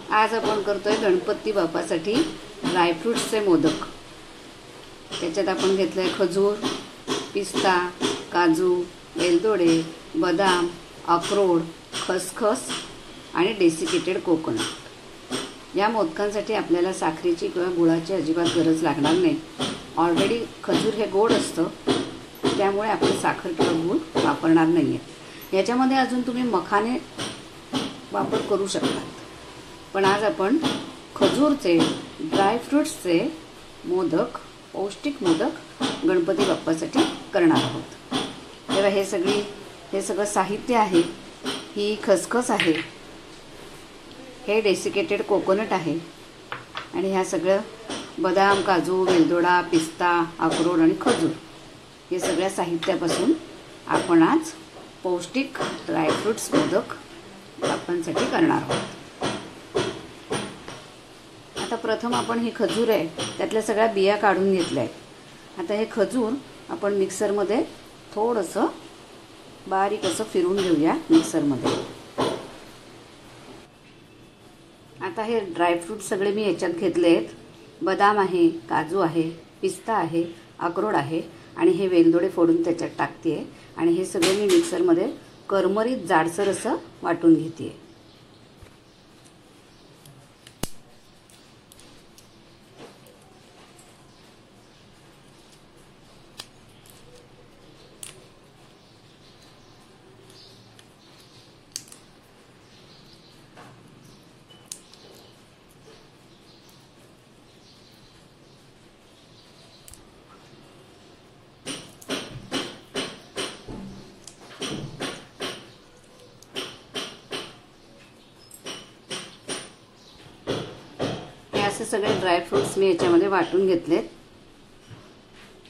आज आपण करतोय गणपती बाप्पासाठी ड्रायफ्रूट्सचे मोदक। त्याच्यात आपण घेतलंय खजूर, पिस्ता, काजू, वेलदोडे, बदाम, अक्रोड, खसखस आणि डेसिकेटेड कोकोनट। या मोदकांसाठी आपल्याला साखरेची किंवा गुळाची अजिबात गरज लागणार नाही। ऑलरेडी खजूर हे गोड असतं, त्यामुळे आपण साखर किंवा गूळ वापरणार नाही आहे। याच्यामध्ये अजून तुम्ही मखाने वापर करू शकता, पण आज आपण खजूरचे ड्रायफ्रूट्सचे मोदक, पौष्टिक मोदक गणपती बाप्पासाठी करणार आहोत। तेव्हा हे सगळं साहित्य आहे। ही खसखस आहे, हे डेसिकेटेड कोकोनट आहे आणि ह्या सगळं बदाम, काजू, वेलदोडा, पिस्ता, अक्रोड आणि खजूर हे सगळ्या साहित्यापासून आपण आज पौष्टिक ड्रायफ्रूट्स मोदक बाप्पांसाठी करणार आहोत। आता प्रथम आपण ही खजूर आहे त्यातल्या सगळ्या बिया काढून घेतल्या आहेत। आता हे खजूर आपण मिक्सरमध्ये थोडंसं बारीक असं फिरून घेऊया मिक्सरमध्ये। आता हे ड्रायफ्रूट सगळे मी याच्यात घेतले आहेत। बदाम आहे, काजू आहे, पिस्ता आहे, अक्रोड आहे आणि हे वेलदोडे फोडून त्याच्यात टाकते आणि हे सगळे मी मिक्सरमध्ये करमरीत जाडसर असं वाटून घेते। असे सगळे ड्रायफ्रूट्स मी याच्यामध्ये वाटून घेतलेत।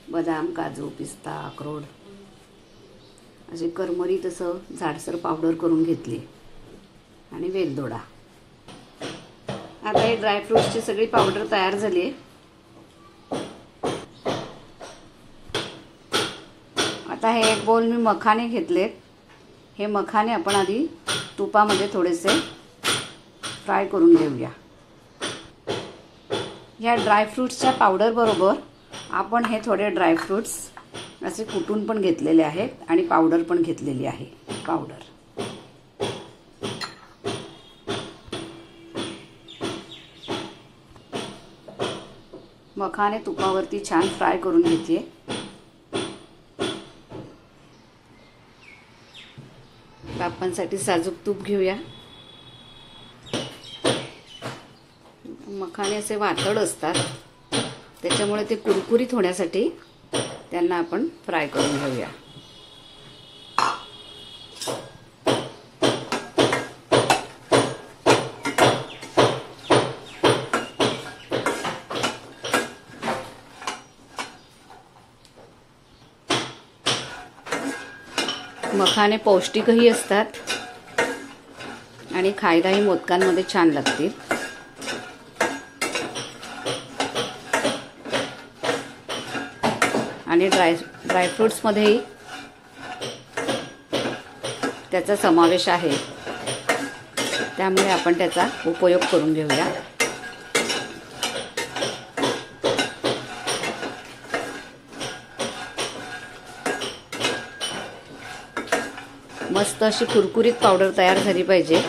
बदाम, काजू, पिस्ता, अक्रोड असे करमरीत असं जाडसर पावडर करून घेतली आणि वेलदोडा। आता हे ड्रायफ्रूट्सची सगळी पावडर तयार झाली आहे। आता हे एक बोल मी मखाने घेतलेत। हे मखाने आपण आधी तुपामध्ये थोडेसे फ्राय करून घेऊया। या ड्रायफ्रूट्सच्या पावडर बरोबर आपण हे थोडे ड्रायफ्रूट्स असे कुटून पण घेतलेले आहेत आणि पावडर पण घेतलेली आहे। मखाने तुपावरती छान फ्राय करून घेते। बाप्पांसाठी साजूक तूप घेऊया। मखाने असे वातड असतात, त्याच्यामुळे ते कुरकुरीत होण्यासाठी त्यांना आपण फ्राय करून घेऊया। मखाने पौष्टिकही असतात आणि खायलाही मोदकांमध्ये छान लागतील। आणि ड्रायफ्रूट्समध्येही त्याचा समावेश आहे, त्यामुळे आपण त्याचा उपयोग करून घेऊया। मस्त अशी कुरकुरीत पावडर तयार झाली पाहिजे।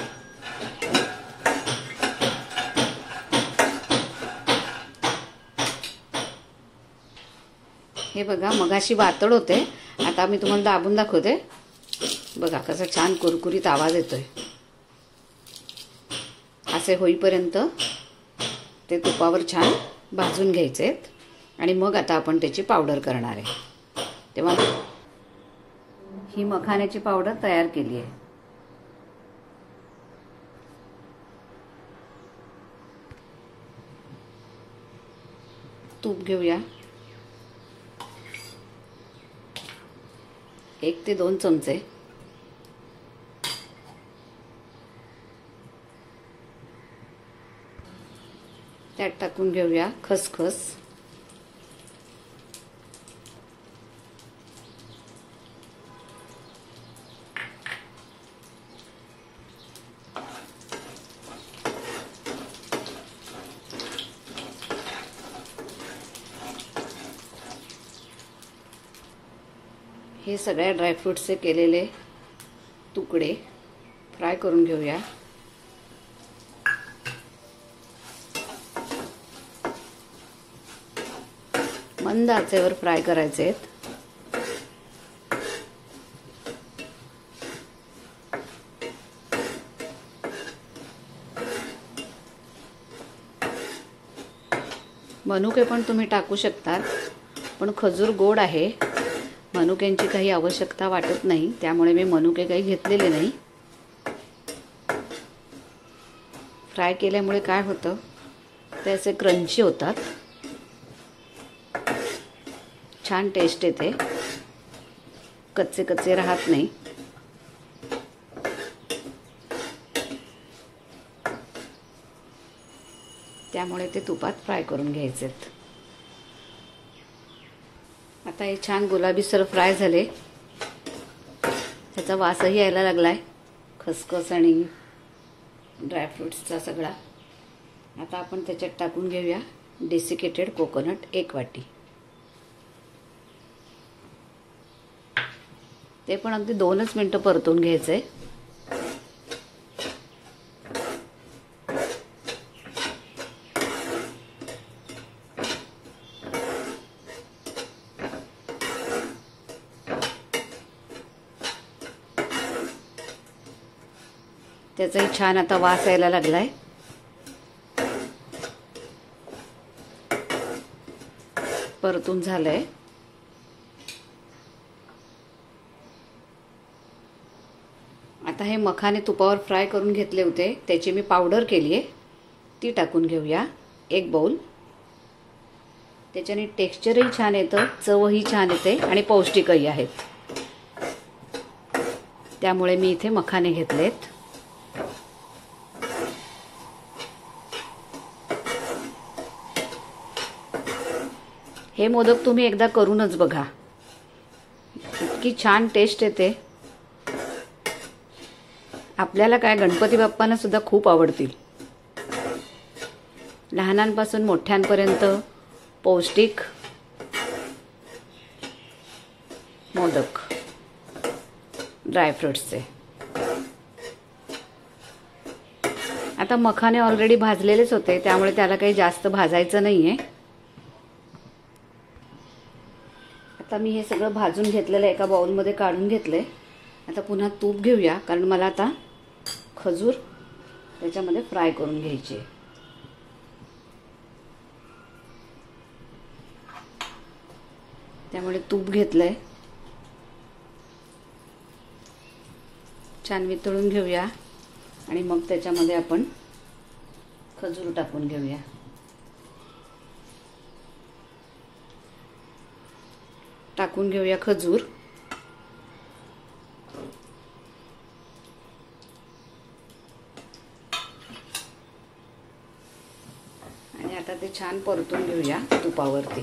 हे बघा, मगाशी वातड होते, आता मी तुम्हाला दाबून दाखवते। बघा कसा छान कुरकुरीत आवाज येतोय। असे होईपर्यंत ते तुपावर छान भाजून घ्यायचे आणि मग आता आपण त्याची पावडर करणार आहे। तेव्हा ही मखाण्याची पावडर तयार केली आहे। तूप घेऊया, 1 ते 2 चमचे। त्यात टाकून घेऊया खसखस, हे सगळ्या ड्रायफ्रूट्सचे केलेले तुकडे फ्राय करून घेऊया. मंद आचेवर फ्राय करायचे आहेत. मनुके पण तुम्ही टाकू शकता, पण खजूर गोड आहे, मनुक्यांची काही आवश्यकता वाटत नाही, त्यामुळे मी मनुके काही घेतलेले नाही. फ्राय केल्यामुळे काय होतं, ते असे क्रंची होतात, छान टेस्ट येते, कच्चे कच्चे राहत नाही. त्यामुळे ते तुपात फ्राय करून घ्यायचेत. आता हे छान गुलाबीसर फ्राय झाले. त्याचा वासही यायला लागलाय, खसखस आणि ड्रायफ्रूट्सचा सगळा. आता आपण त्याच्यात टाकून घेऊया डेसिकेटेड कोकोनट 1 वाटी. ते पण अगदी 2च मिनिटं परतून घ्यायचंय. त्याचाही छान आता वास यायला लागलाय. परतून झालंय. आता हे मखाने तुपावर फ्राय करून घेतले होते, त्याची मी पावडर केली आहे, ती टाकून घेऊया 1 बाउल. त्याच्याने टेक्स्चरही छान येतं, चवही छान येते आणि पौष्टिकही आहेत. त्यामुळे मी इथे मखाने घेतलेत. हे मोदक तुम्ही एकदा करूनच बघा, इतकी छान टेस्ट येते. आपल्याला काय, गणपती बाप्पांना सुद्धा खूप आवडतील. लहानांपासून मोठ्यांपर्यंत पौष्टिक मोदक ड्रायफ्रुट्सचे. आता मखाने ऑलरेडी भाजलेलेच होते, त्यामुळे त्याला काही जास्त भाजायचं नाहीये. आता मी हे सगळं भाजून घेतलेलं एका बाउलमध्ये काढून घेतलंय. आता पुन्हा तूप घेऊया, कारण मला आता खजूर त्याच्यामध्ये फ्राय करून घ्यायची. त्यामुळे तूप घेतलंय, छान वितळून घेऊया आणि मग त्याच्यामध्ये आपण खजूर टाकून घेऊया. टाकून घेऊया खजूर. आणि आता ते छान परतून घेऊया तुपावरती.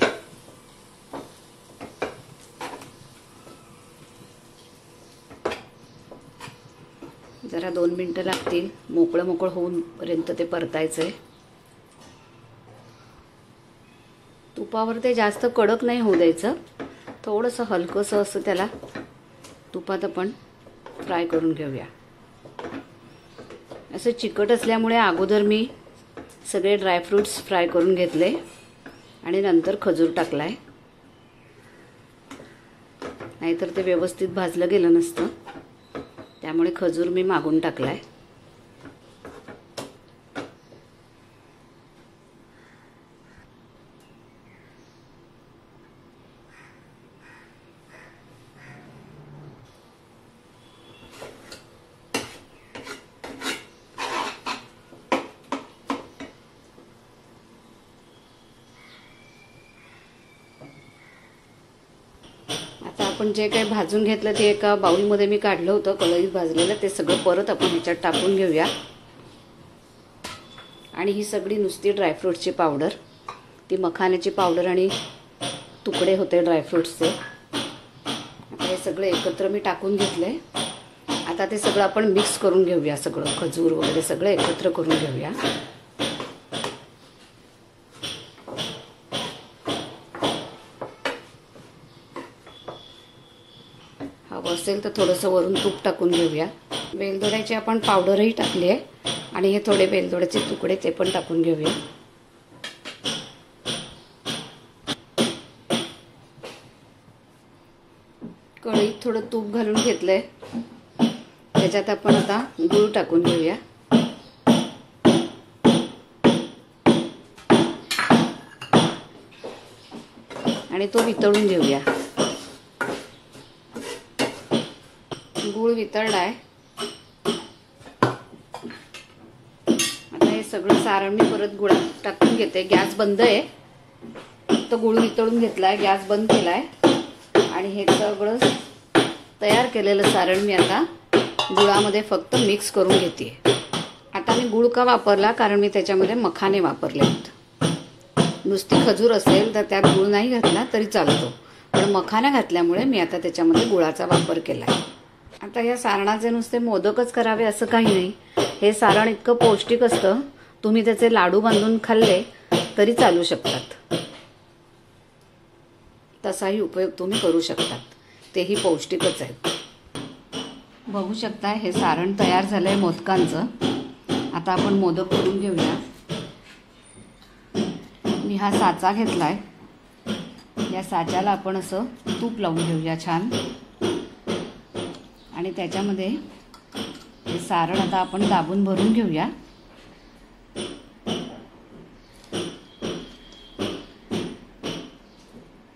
जरा 2 मिनिटं लागतील, मोकळं मोकळं होऊनपर्यंत ते परतायचंय. तुपावर ते जास्त कडक नाही होऊ द्यायचं, थोडंसं हलकंसं असं त्याला तुपात आपण फ्राय करून घेऊया. असं चिकट असल्यामुळे अगोदर मी सगळे ड्रायफ्रूट्स फ्राय करून घेतले आणि नंतर खजूर टाकलाय, नाहीतर ते व्यवस्थित भाजलं गेलं नसतं. त्यामुळे खजूर मी मागून टाकलाय. आता आपण जे काही भाजून घेतलं ते एका बाउलमध्ये मी काढलं होतं, कढईत भाजलेलं, ते सगळं परत आपण ह्याच्यात टाकून घेऊया. आणि ही सगळी नुसती ड्रायफ्रूटची पावडर, ती मखाण्याची पावडर आणि तुकडे होते ड्रायफ्रूट्सचे. आता हे सगळं एकत्र मी टाकून घेतलंय. आता ते सगळं आपण मिक्स करून घेऊया, सगळं खजूर वगैरे सगळं एकत्र करून घेऊया. असेल तर थोडंसं वरून तूप टाकून घेऊया. वेलदोड्याची आपण पावडरही टाकली आहे आणि हे थोडे वेलदोड्याचे तुकडे ते पण टाकून घेऊया. कढईत थोडं तूप घालून घेतलंय. त्याच्यात आपण आता गूळ टाकून घेऊया. आणि तो वितळून घेऊया. गूळ वितळलाय. आता हे सगळं सारण मी परत गुळात टाकून घेते. गॅस बंद आहे. फक्त गूळ वितळून घेतलाय, गॅस बंद केलाय आणि हे सगळं तयार केलेलं सारण मी आता गुळामध्ये फक्त मिक्स करून घेते. आता मी गूळ का वापरला, कारण मी त्याच्यामध्ये मखाने वापरले आहेत. नुसती खजूर असेल तर त्यात गूळ नाही घातला तरी चालतो, पण मखाना घातल्यामुळे मी आता त्याच्यामध्ये गुळाचा वापर केला आहे. आता या सारणाचे नुसते मोदकच करावे असं काही नाही. हे सारण इतकं पौष्टिक असतं, तुम्ही त्याचे लाडू बांधून खाल्ले तरी चालू शकतात. तसाही उपयोग तुम्ही करू शकतात. तेही पौष्टिकच आहेत. बघू शकता हे सारण तयार झालंय मोदकांचं. आता आपण मोदक करून घेऊया. मी हा साचा घेतलाय. या साच्याला आपण असं तूप लावून घेऊया छान. आणि त्याच्यामध्ये हे सारण आता आपण दाबून भरून घेऊया.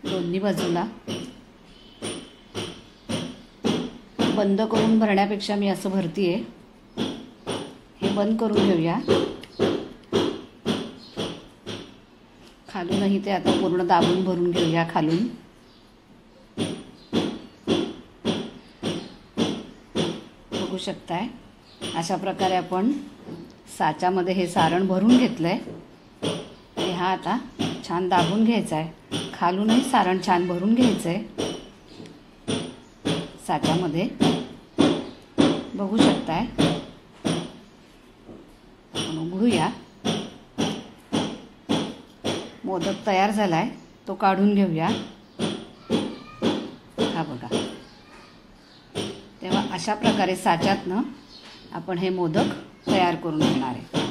दोन्ही बाजूला बंद करून भरण्यापेक्षा मी असं भरतीये. हे बंद करून घेऊया. खालूनही ते आता पूर्ण दाबून भरून घेऊया खालून. बघू शकताय अशा प्रकारे आपण साच्यामध्ये हे सारण भरून घेतलंय. हे हा आता छान दाबून घ्यायचा आहे. खालूनही सारण छान भरून घ्यायचंय साच्यामध्ये. बघू शकताय. आपण उघडूया. मोदक तयार झालाय, तो काढून घेऊया. हा बघा. तेव्हा अशा प्रकारे साच्यातनं आपण हे मोदक तयार करून घेणार आहे.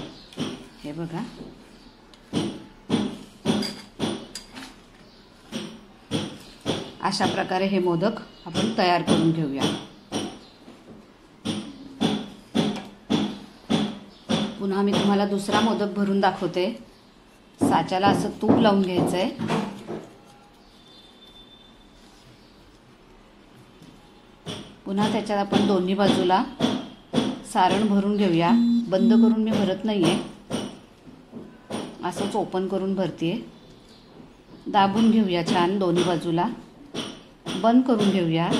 हे बघा. अशा प्रकारे हे मोदक आपण तयार करून घेऊया. पुन्हा मी तुम्हाला दुसरा मोदक भरून दाखवते. साच्याला असं तूप लावून घ्यायचंय. पुन्हा त्याच्यात आपण दोन्ही बाजूला सारण भरून घेऊया. बंद करून मी भरत नाहीये, असंच ओपन करून भरतीये. दाबून घेऊया छान दोन्ही बाजूला. बंद करून घेऊया.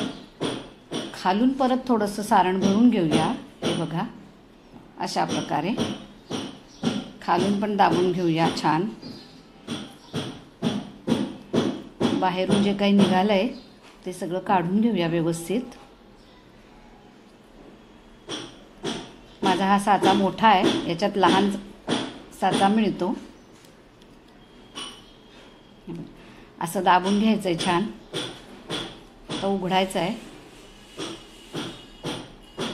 खालून परत थोडंसं सारण भरून घेऊया. हे बघा अशा प्रकारे खालून पण दाबून घेऊया छान. बाहेरून जे काही निघालंय ते सगळं काढून घेऊया व्यवस्थित. माझा हा साचा मोठा आहे, याच्यात लहान साचा मिळतो. असं दाबून घ्यायचंय छान. आता उघडायचं आहे.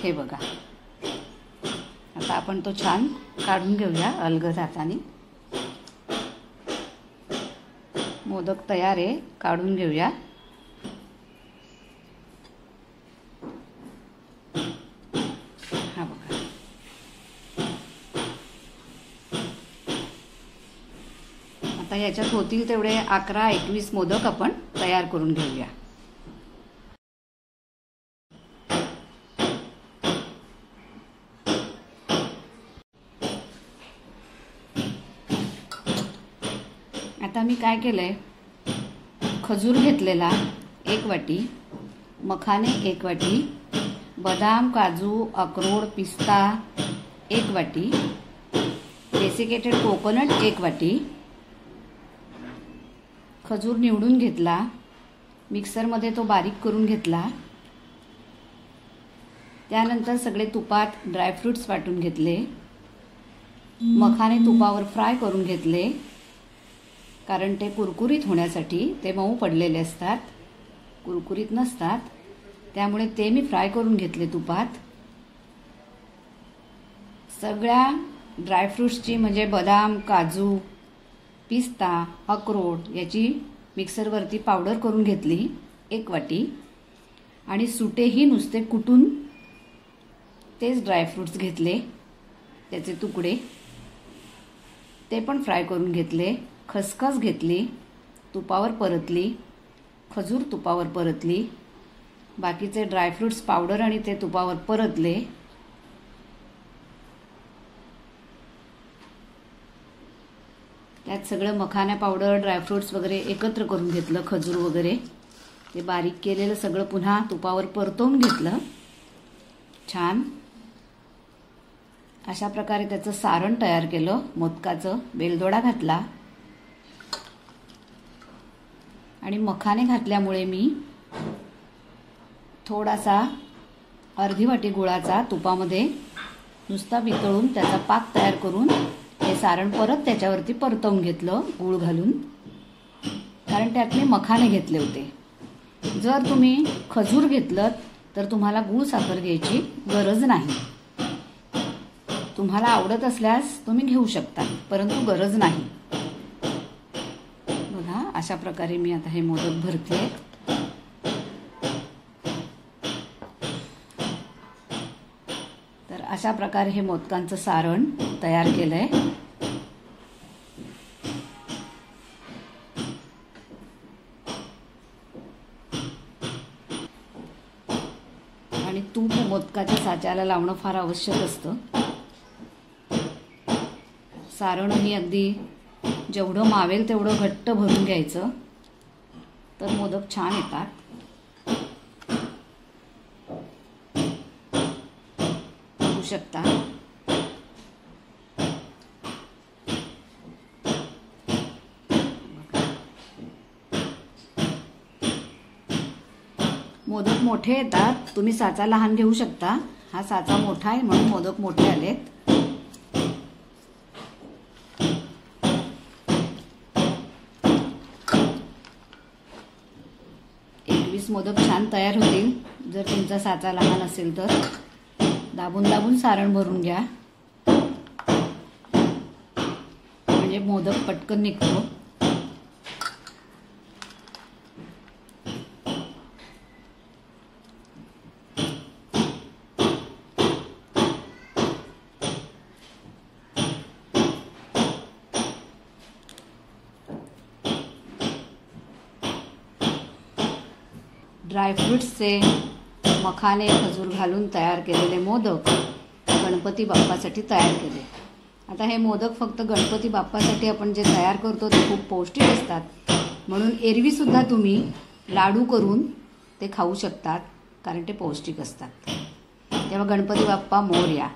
हे बघा. आता आपण तो छान काढून घेऊया अलगद हाताने. मोदक तयार आहे, काढून घेऊया. हा बघा. आता याच्यात होतील तेवढे 11-21 मोदक आपण तयार करून घेऊया. आता मी काय केलंय, खजूर घेतलेला 1 वाटी, मखाने 1 वाटी, बदाम, काजू, अक्रोड, पिस्ता 1 वाटी, डेसिकेटेड कोकोनट 1 वाटी. खजूर निवडून घेतला, मिक्सरमध्ये तो बारीक करून घेतला. त्यानंतर सगळे तुपात ड्रायफ्रूट्स वाटून घेतले. मखाने तुपावर फ्राय करून घेतले, कारण ते कुरकुरीत होण्यासाठी. ते मऊ पडलेले असतात, कुरकुरीत नसतात. त्यामुळे ते मी फ्राय करून घेतले तुपात. सगळ्या ड्रायफ्रूट्सची म्हणजे बदाम, काजू, पिस्ता, अक्रोड याची मिक्सरवरती पावडर करून घेतली 1 वाटी. आणि सुटेही नुसते कुटून तेच ड्रायफ्रूट्स घेतले, त्याचे तुकडे ते पण फ्राय करून घेतले. खसखस घेतली, तुपावर परतली. खजूर तुपावर परतली. बाकीचे ड्रायफ्रूट्स पावडर आणि ते तुपावर परतले. त्यात सगळं मखाना पावडर, ड्रायफ्रूट्स वगैरे एकत्र करून घेतलं. खजूर वगैरे ते बारीक केलेलं सगळं पुन्हा तुपावर परतवून घेतलं छान. अशा प्रकारे त्याचं सारण तयार केलं मोदकाचं. वेलदोडा घातला आणि मखाने घातल्यामुळे मी थोडासा अर्धी वाटी गुळाचा तुपामध्ये नुसता वितळून त्याचा पाक तयार करून हे सारण परत त्याच्यावरती परतवून घेतलं गूळ घालून, कारण त्यात मी मखाने घेतले होते. जर तुम्ही खजूर घेतलं तर तुम्हाला गूळ साखर घ्यायची गरज नाही. तुम्हाला आवडत असल्यास तुम्ही घेऊ शकता, परंतु गरज नाही. बघा अशा प्रकारे मी आता हे मोदक भरते. तर अशा प्रकारे हे मोदकांचं सारण तयार केलंय. आणि तूप मोदकाच्या साच्याला लावणं फार आवश्यक असतं. सारणही अगदी जेवढं मावेल तेवढं घट्ट भरून घ्यायचं, तर मोदक छान येतात. बघू शकता. मोदक मोठे येतात. तुम्ही साचा लहान घेऊ शकता. हा साचा मोठा आहे म्हणून मोदक मोठे आलेत. मोदक छान तयार होतील जर तुमचा साचा लहान असेल तर. दाबून दाबून सारण भरून घ्या, म्हणजे मोदक पटकन निघतो. ड्रायफ्रूट्सचे मखाने, खजूर घालून तयार केलेले मोदक गणपती बाप्पासाठी तयार केले. आता हे मोदक फक्त गणपती बाप्पासाठी आपण जे तयार करतो ते खूप पौष्टिक असतात, म्हणून एरवीसुद्धा तुम्ही लाडू करून ते खाऊ शकतात, कारण ते पौष्टिक असतात. तेव्हा गणपती बाप्पा मोरया.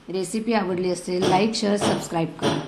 रेसिपी आवडली असेल लाईक, शेअर, सबस्क्राईब करा.